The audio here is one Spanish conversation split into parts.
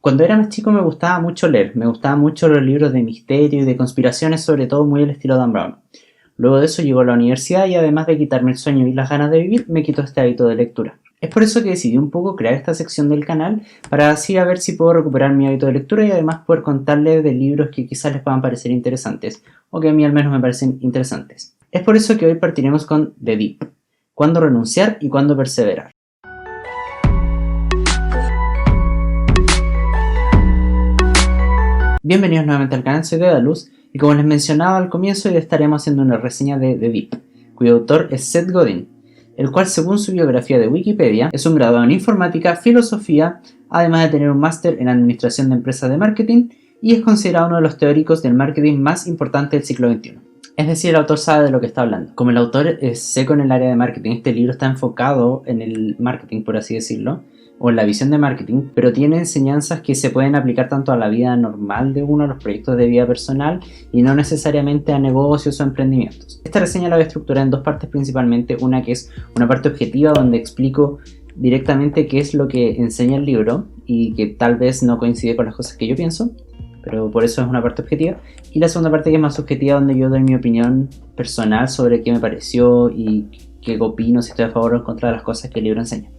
Cuando era más chico me gustaba mucho leer, me gustaban mucho los libros de misterio y de conspiraciones, sobre todo muy al estilo Dan Brown. Luego de eso llegó a la universidad y además de quitarme el sueño y las ganas de vivir, me quitó este hábito de lectura. Es por eso que decidí un poco crear esta sección del canal para así a ver si puedo recuperar mi hábito de lectura y además poder contarles de libros que quizás les puedan parecer interesantes o que a mí al menos me parecen interesantes. Es por eso que hoy partiremos con The Deep, cuándo renunciar y cuándo perseverar. Bienvenidos nuevamente al canal, soy Dedalus y como les mencionaba al comienzo hoy estaremos haciendo una reseña de The Deep, cuyo autor es Seth Godin, el cual según su biografía de Wikipedia es un graduado en informática, filosofía, además de tener un máster en administración de empresas de marketing y es considerado uno de los teóricos del marketing más importantes del siglo XXI. Es decir, el autor sabe de lo que está hablando. Como el autor es seco en el área de marketing, este libro está enfocado en el marketing, por así decirlo, o en la visión de marketing, pero tiene enseñanzas que se pueden aplicar tanto a la vida normal de uno, a los proyectos de vida personal y no necesariamente a negocios o emprendimientos. Esta reseña la voy a estructurar en dos partes principalmente, una que es una parte objetiva donde explico directamente qué es lo que enseña el libro y que tal vez no coincide con las cosas que yo pienso, pero por eso es una parte objetiva, y la segunda parte que es más subjetiva donde yo doy mi opinión personal sobre qué me pareció y qué opino, si estoy a favor o en contra de las cosas que el libro enseña.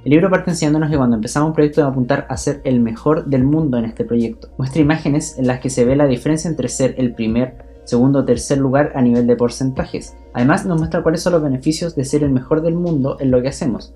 El libro parte enseñándonos que cuando empezamos un proyecto debemos apuntar a ser el mejor del mundo en este proyecto. Muestra imágenes en las que se ve la diferencia entre ser el primer, segundo o tercer lugar a nivel de porcentajes. Además nos muestra cuáles son los beneficios de ser el mejor del mundo en lo que hacemos.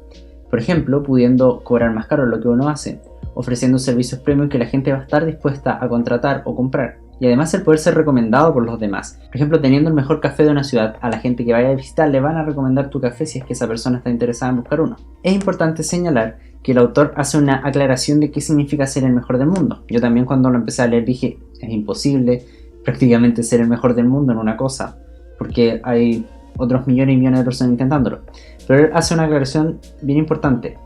Por ejemplo, pudiendo cobrar más caro lo que uno hace, ofreciendo servicios premium que la gente va a estar dispuesta a contratar o comprar. Y además el poder ser recomendado por los demás. Por ejemplo, teniendo el mejor café de una ciudad, a la gente que vaya a visitar le van a recomendar tu café si es que esa persona está interesada en buscar uno. Es importante señalar que el autor hace una aclaración de qué significa ser el mejor del mundo. Yo también cuando lo empecé a leer dije, es imposible prácticamente ser el mejor del mundo en una cosa, porque hay otros millones y millones de personas intentándolo. Pero él hace una aclaración bien importante,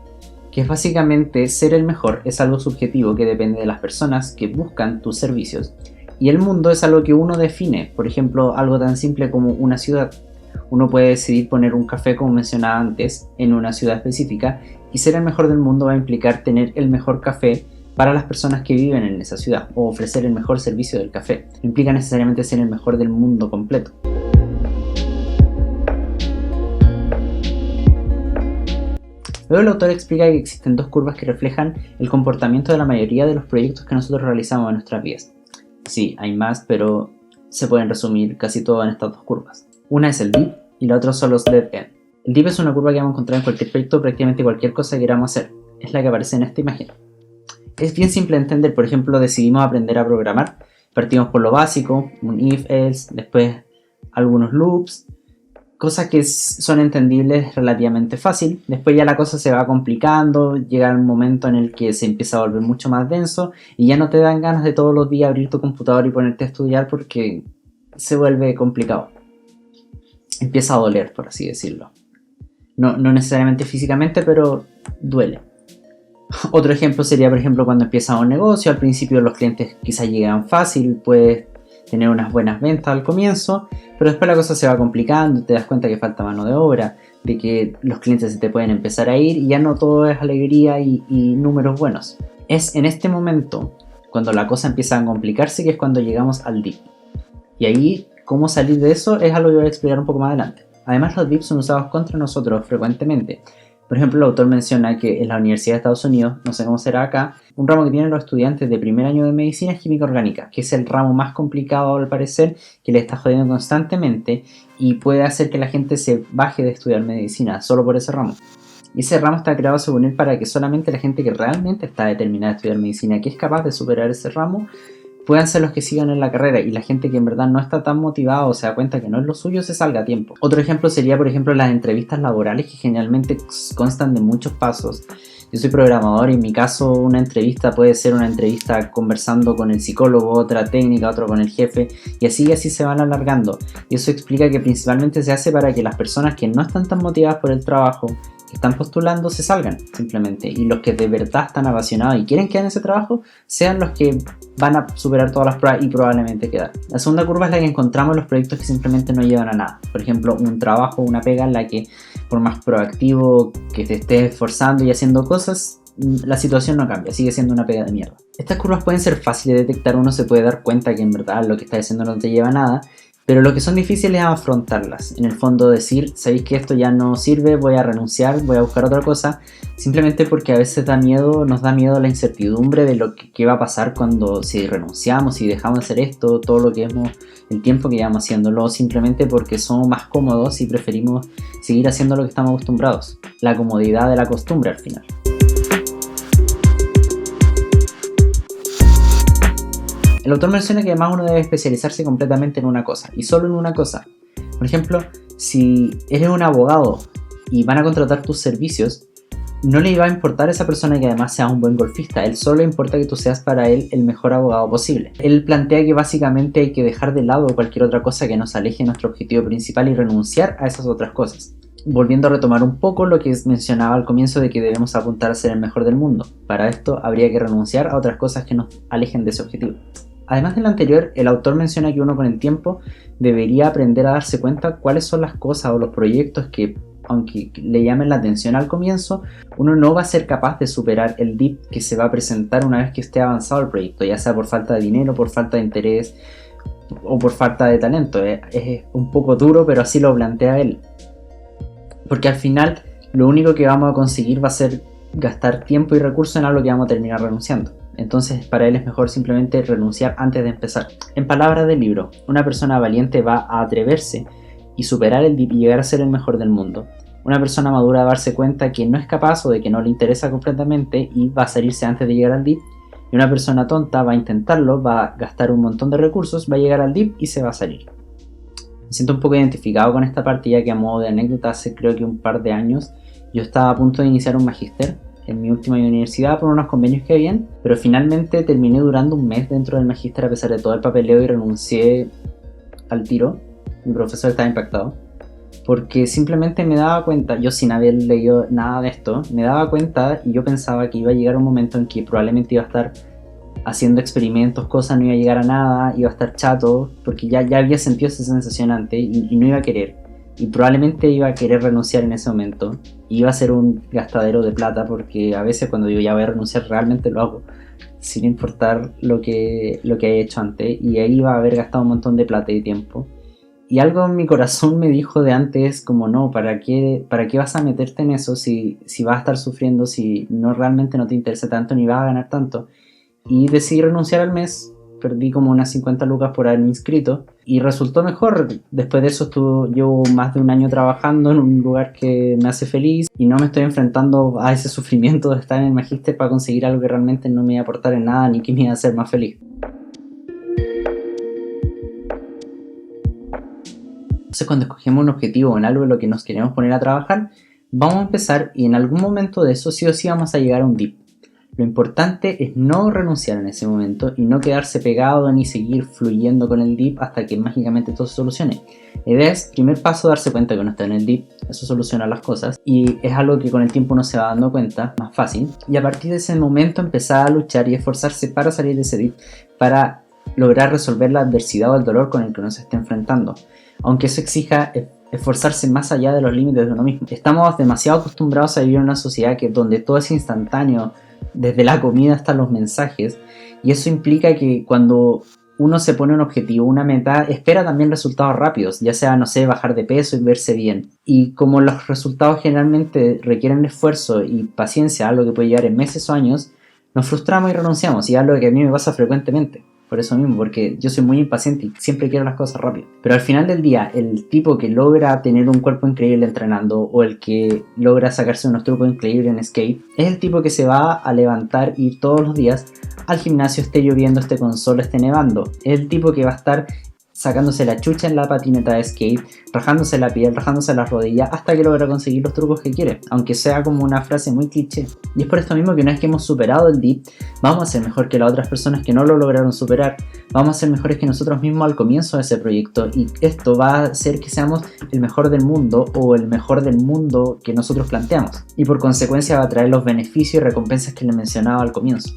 que es básicamente ser el mejor es algo subjetivo que depende de las personas que buscan tus servicios. Y el mundo es algo que uno define, por ejemplo, algo tan simple como una ciudad. Uno puede decidir poner un café, como mencionaba antes, en una ciudad específica y ser el mejor del mundo va a implicar tener el mejor café para las personas que viven en esa ciudad o ofrecer el mejor servicio del café. No implica necesariamente ser el mejor del mundo completo. Luego el autor explica que existen dos curvas que reflejan el comportamiento de la mayoría de los proyectos que nosotros realizamos en nuestras vidas. Sí, hay más, pero se pueden resumir casi todo en estas dos curvas. Una es el dip y la otra son los dead end. El dip es una curva que vamos a encontrar en cualquier proyecto, prácticamente cualquier cosa que queramos hacer. Es la que aparece en esta imagen. Es bien simple de entender, por ejemplo, decidimos aprender a programar. Partimos por lo básico, un if, else, después algunos loops, cosas que son entendibles relativamente fácil. Después ya la cosa se va complicando, llega un momento en el que se empieza a volver mucho más denso y ya no te dan ganas de todos los días abrir tu computador y ponerte a estudiar porque se vuelve complicado. Empieza a doler, por así decirlo. No necesariamente físicamente, pero duele. Otro ejemplo sería, por ejemplo, cuando empiezas un negocio. Al principio los clientes quizás llegan fácil, puedes tener unas buenas ventas al comienzo, pero después la cosa se va complicando, te das cuenta que falta mano de obra, de que los clientes se te pueden empezar a ir y ya no todo es alegría y números buenos. Es en este momento, cuando la cosa empieza a complicarse, que es cuando llegamos al dip. Y ahí, cómo salir de eso es algo que voy a explicar un poco más adelante. Además, los dips son usados contra nosotros frecuentemente. Por ejemplo, el autor menciona que en la Universidad de Estados Unidos, no sé cómo será acá, un ramo que tienen los estudiantes de primer año de medicina es química orgánica, que es el ramo más complicado al parecer, que le está jodiendo constantemente y puede hacer que la gente se baje de estudiar medicina solo por ese ramo. Y ese ramo está creado según él para que solamente la gente que realmente está determinada a estudiar medicina, que es capaz de superar ese ramo, puedan ser los que sigan en la carrera y la gente que en verdad no está tan motivada o se da cuenta que no es lo suyo se salga a tiempo. Otro ejemplo sería, por ejemplo, las entrevistas laborales que generalmente constan de muchos pasos. Yo soy programador y en mi caso una entrevista puede ser una entrevista conversando con el psicólogo, otra técnica, otro con el jefe y así se van alargando. Y eso explica que principalmente se hace para que las personas que no están tan motivadas por el trabajo que están postulando se salgan simplemente y los que de verdad están apasionados y quieren quedar en ese trabajo sean los que van a superar todas las pruebas y probablemente quedar. La segunda curva es la que encontramos en los proyectos que simplemente no llevan a nada. Por ejemplo, un trabajo, una pega en la que por más proactivo que te estés esforzando y haciendo cosas, la situación no cambia, sigue siendo una pega de mierda. Estas curvas pueden ser fáciles de detectar, uno se puede dar cuenta que en verdad lo que estás haciendo no te lleva a nada, pero lo que son difíciles es afrontarlas. En el fondo decir, sabéis que esto ya no sirve, voy a renunciar, voy a buscar otra cosa, simplemente porque a veces nos da miedo la incertidumbre de qué va a pasar si renunciamos, si dejamos de hacer esto, todo lo que el tiempo que llevamos haciéndolo, simplemente porque somos más cómodos y preferimos seguir haciendo lo que estamos acostumbrados. La comodidad de la costumbre al final. El autor menciona que además uno debe especializarse completamente en una cosa, y solo en una cosa. Por ejemplo, si eres un abogado y van a contratar tus servicios, no le va a importar a esa persona que además sea un buen golfista, él solo importa que tú seas para él el mejor abogado posible. Él plantea que básicamente hay que dejar de lado cualquier otra cosa que nos aleje de nuestro objetivo principal y renunciar a esas otras cosas. Volviendo a retomar un poco lo que mencionaba al comienzo de que debemos apuntar a ser el mejor del mundo. Para esto habría que renunciar a otras cosas que nos alejen de ese objetivo. Además de lo anterior, el autor menciona que uno con el tiempo debería aprender a darse cuenta cuáles son las cosas o los proyectos que, aunque le llamen la atención al comienzo, uno no va a ser capaz de superar el dip que se va a presentar una vez que esté avanzado el proyecto, ya sea por falta de dinero, por falta de interés o por falta de talento. Es un poco duro, pero así lo plantea él. Porque al final lo único que vamos a conseguir va a ser gastar tiempo y recursos en algo que vamos a terminar renunciando. Entonces para él es mejor simplemente renunciar antes de empezar. En palabras del libro, una persona valiente va a atreverse y superar el dip y llegar a ser el mejor del mundo. Una persona madura va a darse cuenta que no es capaz o de que no le interesa completamente y va a salirse antes de llegar al dip. Y una persona tonta va a intentarlo, va a gastar un montón de recursos, va a llegar al dip y se va a salir. Me siento un poco identificado con esta parte, ya que a modo de anécdota hace creo que un par de años yo estaba a punto de iniciar un magíster en mi última universidad por unos convenios que habían, pero finalmente terminé durando un mes dentro del magíster a pesar de todo el papeleo y renuncié al tiro. Mi profesor estaba impactado porque simplemente me daba cuenta, yo sin haber leído nada de esto, me daba cuenta y yo pensaba que iba a llegar un momento en que probablemente iba a estar haciendo experimentos, cosas, no iba a llegar a nada, iba a estar chato porque ya había sentido esa sensación antes y no iba a querer. Y probablemente iba a querer renunciar en ese momento. Iba a ser un gastadero de plata porque a veces cuando digo ya voy a renunciar realmente lo hago sin importar lo que haya hecho antes, y ahí iba a haber gastado un montón de plata y tiempo. Y algo en mi corazón me dijo de antes como no, ¿para qué vas a meterte en eso si vas a estar sufriendo, si no realmente no te interesa tanto ni vas a ganar tanto? Y decidí renunciar al mes. Perdí como unas 50 lucas por haberme inscrito y resultó mejor. Después de eso llevo más de un año trabajando en un lugar que me hace feliz y no me estoy enfrentando a ese sufrimiento de estar en el magíster para conseguir algo que realmente no me iba a aportar en nada ni que me iba a hacer más feliz. Entonces cuando escogemos un objetivo en algo en lo que nos queremos poner a trabajar, vamos a empezar y en algún momento de eso sí o sí vamos a llegar a un dip. Lo importante es no renunciar en ese momento y no quedarse pegado ni seguir fluyendo con el dip hasta que mágicamente todo se solucione. La idea es, primer paso, darse cuenta que uno está en el dip, eso soluciona las cosas y es algo que con el tiempo uno se va dando cuenta, más fácil. Y a partir de ese momento empezar a luchar y esforzarse para salir de ese dip, para lograr resolver la adversidad o el dolor con el que uno se esté enfrentando. Aunque eso exija esforzarse más allá de los límites de uno mismo. Estamos demasiado acostumbrados a vivir en una sociedad donde todo es instantáneo, desde la comida hasta los mensajes, y eso implica que cuando uno se pone un objetivo, una meta, espera también resultados rápidos, ya sea, no sé, bajar de peso y verse bien. Y como los resultados generalmente requieren esfuerzo y paciencia, algo que puede llevar en meses o años, nos frustramos y renunciamos, y es algo que a mí me pasa frecuentemente. Por eso mismo, porque yo soy muy impaciente y siempre quiero las cosas rápido. Pero al final del día, el tipo que logra tener un cuerpo increíble entrenando o el que logra sacarse unos trucos increíbles en skate, es el tipo que se va a levantar y ir todos los días al gimnasio, esté lloviendo, esté con sol, esté nevando. Es el tipo que va a estar sacándose la chucha en la patineta de skate, rajándose la piel, rajándose las rodillas, hasta que logra conseguir los trucos que quiere, aunque sea como una frase muy cliché. Y es por esto mismo que una vez que hemos superado el dip, vamos a ser mejor que las otras personas que no lo lograron superar, vamos a ser mejores que nosotros mismos al comienzo de ese proyecto, y esto va a hacer que seamos el mejor del mundo o el mejor del mundo que nosotros planteamos, y por consecuencia va a traer los beneficios y recompensas que les mencionaba al comienzo.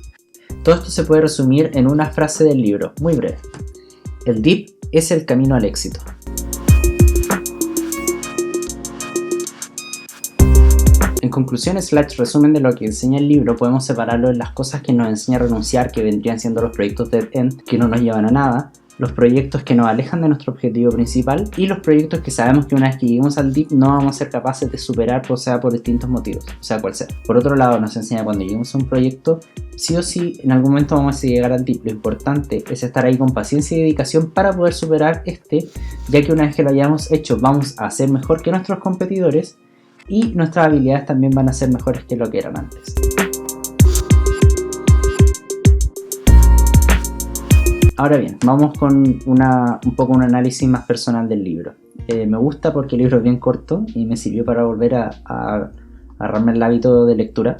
Todo esto se puede resumir en una frase del libro, muy breve: el dip es el camino al éxito. En conclusión, resumen de lo que enseña el libro, podemos separarlo en las cosas que nos enseña a renunciar, que vendrían siendo los proyectos dead end, que no nos llevan a nada, los proyectos que nos alejan de nuestro objetivo principal y los proyectos que sabemos que una vez que lleguemos al DIP no vamos a ser capaces de superar, o sea, por distintos motivos, o sea, cual sea. Por otro lado, nos enseña cuando lleguemos a un proyecto, sí o sí, en algún momento vamos a llegar al DIP. Lo importante es estar ahí con paciencia y dedicación para poder superar ya que una vez que lo hayamos hecho, vamos a ser mejor que nuestros competidores y nuestras habilidades también van a ser mejores que lo que eran antes. Ahora bien, vamos con un poco un análisis más personal del libro. Me gusta porque el libro es bien corto y me sirvió para volver a agarrarme el hábito de lectura.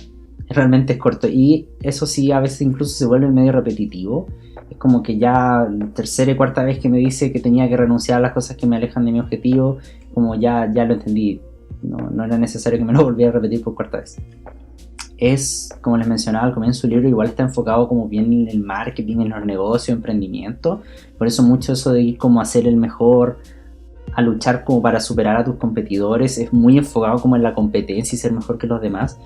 Realmente es corto y eso sí, a veces incluso se vuelve medio repetitivo. Es como que ya la tercera y cuarta vez que me dice que tenía que renunciar a las cosas que me alejan de mi objetivo, como ya lo entendí. No era necesario que me lo volviera a repetir por cuarta vez. Como les mencionaba al comienzo del libro, igual está enfocado como bien en el marketing, en los negocios, emprendimiento. Por eso mucho eso de ir como a ser el mejor, a luchar como para superar a tus competidores, es muy enfocado como en la competencia y ser mejor que los demás.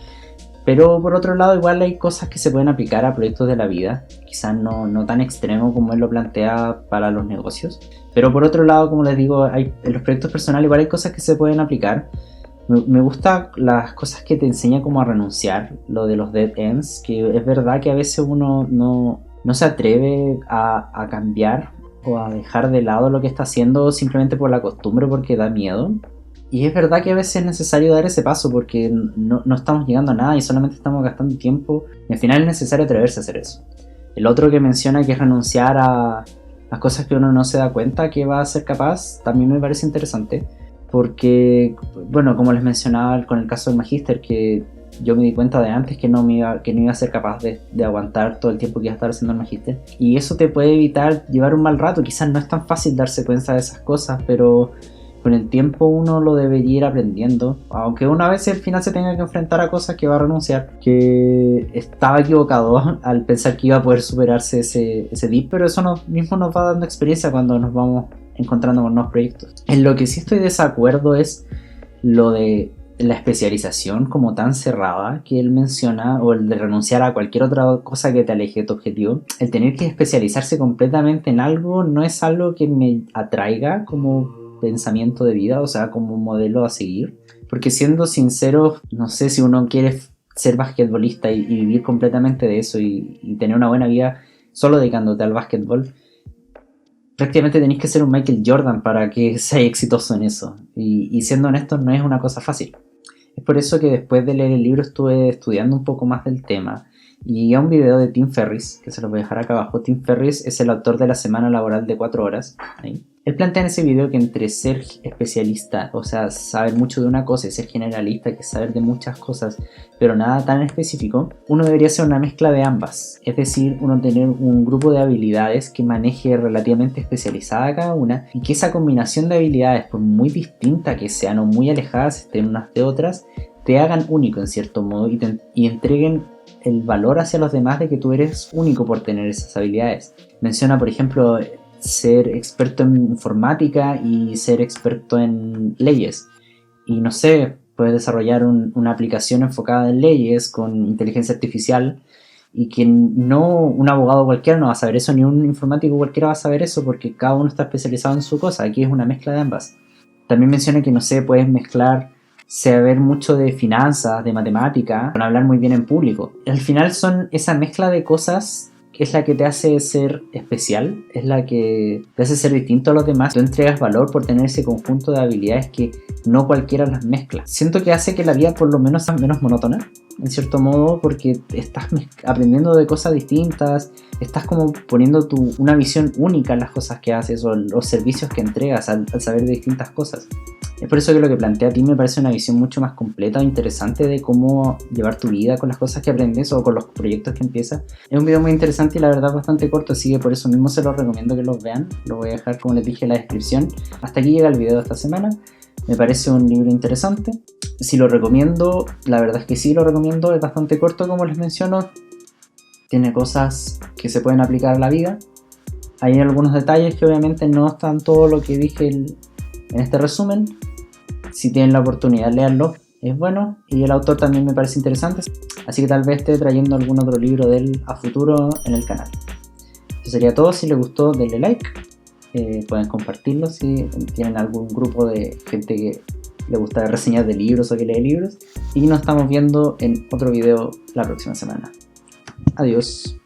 Pero por otro lado, igual hay cosas que se pueden aplicar a proyectos de la vida, quizás no tan extremo como él lo plantea para los negocios. Pero por otro lado, como les digo, en los proyectos personales igual hay cosas que se pueden aplicar. Me gustan las cosas que te enseña como a renunciar, lo de los dead ends, que es verdad que a veces uno no se atreve a cambiar o a dejar de lado lo que está haciendo simplemente por la costumbre, porque da miedo. Y es verdad que a veces es necesario dar ese paso porque no estamos llegando a nada y solamente estamos gastando tiempo. Y al final es necesario atreverse a hacer eso. El otro que menciona, que es renunciar a las cosas que uno no se da cuenta que va a ser capaz, también me parece interesante. Porque, bueno, como les mencionaba con el caso del magíster, que yo me di cuenta de antes que no iba a ser capaz de aguantar todo el tiempo que iba a estar haciendo el magíster. Y eso te puede evitar llevar un mal rato. Quizás no es tan fácil darse cuenta de esas cosas, pero con el tiempo uno lo debería ir aprendiendo. Aunque una vez al final se tenga que enfrentar a cosas que va a renunciar. Que estaba equivocado al pensar que iba a poder superarse ese dip, pero eso mismo nos va dando experiencia cuando nos vamos encontrando con nuevos proyectos. En lo que sí estoy de desacuerdo es lo de la especialización como tan cerrada que él menciona, o el de renunciar a cualquier otra cosa que te aleje de tu objetivo. El tener que especializarse completamente en algo no es algo que me atraiga como pensamiento de vida, o sea, como modelo a seguir, porque siendo sincero, no sé si uno quiere ser basquetbolista y vivir completamente de eso y tener una buena vida solo dedicándote al basquetbol. Prácticamente tenéis que ser un Michael Jordan para que seas exitoso en eso. Y siendo honestos, no es una cosa fácil. Es por eso que después de leer el libro estuve estudiando un poco más del tema. Y llegué a un video de Tim Ferriss, que se los voy a dejar acá abajo. Tim Ferriss es el autor de la semana laboral de 4 horas. Ahí. Él plantea en ese video que entre ser especialista, o sea, saber mucho de una cosa, y ser generalista, que es saber de muchas cosas, pero nada tan específico, uno debería hacer una mezcla de ambas. Es decir, uno tener un grupo de habilidades que maneje relativamente especializada cada una, y que esa combinación de habilidades, por muy distinta que sean o muy alejadas estén unas de otras, te hagan único en cierto modo y entreguen el valor hacia los demás de que tú eres único por tener esas habilidades. Menciona, por ejemplo, ser experto en informática y ser experto en leyes. Y no sé, puedes desarrollar una aplicación enfocada en leyes con inteligencia artificial y que no un abogado cualquiera no va a saber eso, ni un informático cualquiera va a saber eso, porque cada uno está especializado en su cosa. Aquí es una mezcla de ambas. También menciona que, no sé, puedes mezclar saber mucho de finanzas, de matemática, con hablar muy bien en público. Al final son esa mezcla de cosas que es la que te hace ser especial, es la que te hace ser distinto a los demás. Tú entregas valor por tener ese conjunto de habilidades que no cualquiera las mezcla. Siento que hace que la vida por lo menos sea menos monótona, en cierto modo, porque estás aprendiendo de cosas distintas, estás como poniendo una visión única en las cosas que haces o los servicios que entregas al saber de distintas cosas. Es por eso que lo que plantea a ti me parece una visión mucho más completa e interesante de cómo llevar tu vida con las cosas que aprendes o con los proyectos que empiezas. Es un video muy interesante y la verdad bastante corto, así que por eso mismo se los recomiendo que los vean. Lo voy a dejar, como les dije, en la descripción. Hasta aquí llega el video de esta semana. Me parece un libro interesante. Si lo recomiendo, la verdad es que sí lo recomiendo. Es bastante corto, como les menciono. Tiene cosas que se pueden aplicar a la vida. Hay algunos detalles que obviamente no están todo lo que dije en este resumen. Si tienen la oportunidad, leanlo. es bueno y el autor también me parece interesante, así que tal vez esté trayendo algún otro libro de él a futuro en el canal. Eso sería todo. Si les gustó, denle like, pueden compartirlo si tienen algún grupo de gente que le gusta reseñas de libros o que lee libros, y nos estamos viendo en otro video la próxima semana. Adiós.